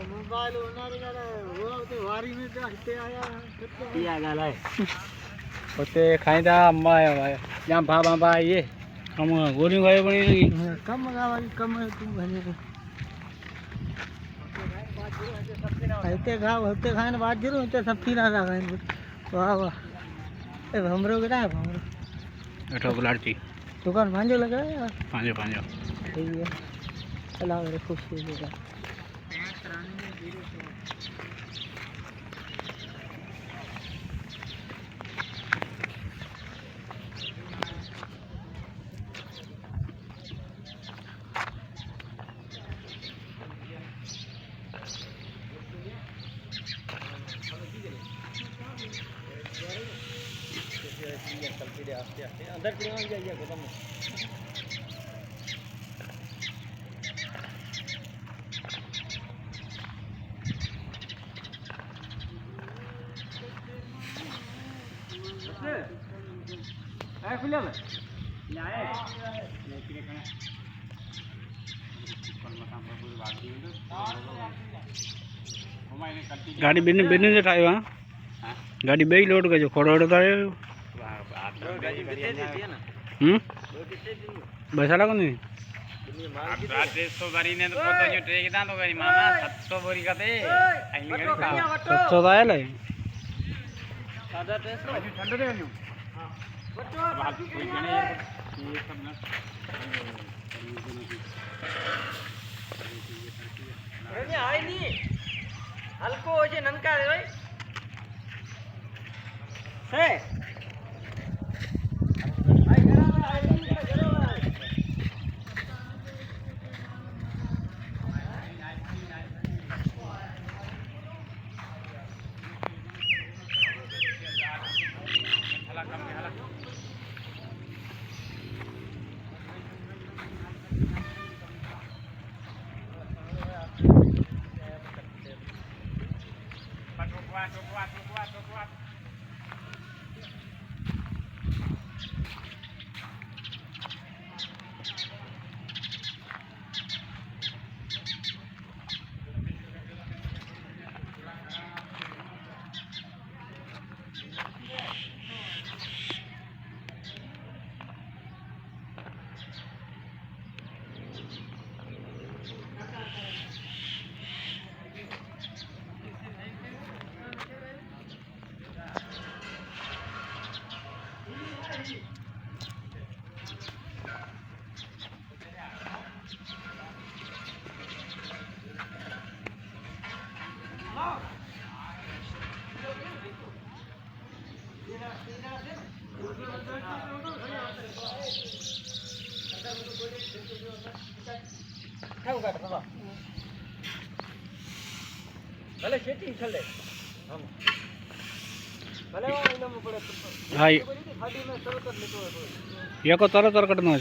Mobile वारी में होते खाईंदा अम्मा या बाबा बा ये कम गोरियूं खाई बणी कम कम तूं हिते खाओ हिते खाइनि बाजरू हिते सफ़ी ना था खाइनि वाह वाह ए भमरो केॾा भमरो अठो गुलाटी दुकान पंहिंजो लॻायो पंहिंजो पंहिंजो सही है अलाह करे ख़ुशि थी वेंदा अंदर गाड़ी बिन बिन से ठायो हां गाड़ी बे लोड कजो खोड़ो तो बसाला को नहीं 300 बारी ने तो पतो जो ट्रेक दा तो गई मामा 700 बोरी का दे आई गई 700 दा ले 350 ठंडे दे न्यू हां बात कोई गणे ये सब ना अरे आई नहीं हल्को हो जे ननका रे भाई से भले खेती चले हम भले वो इनम पड़े हां ये को तर तर कटनो है।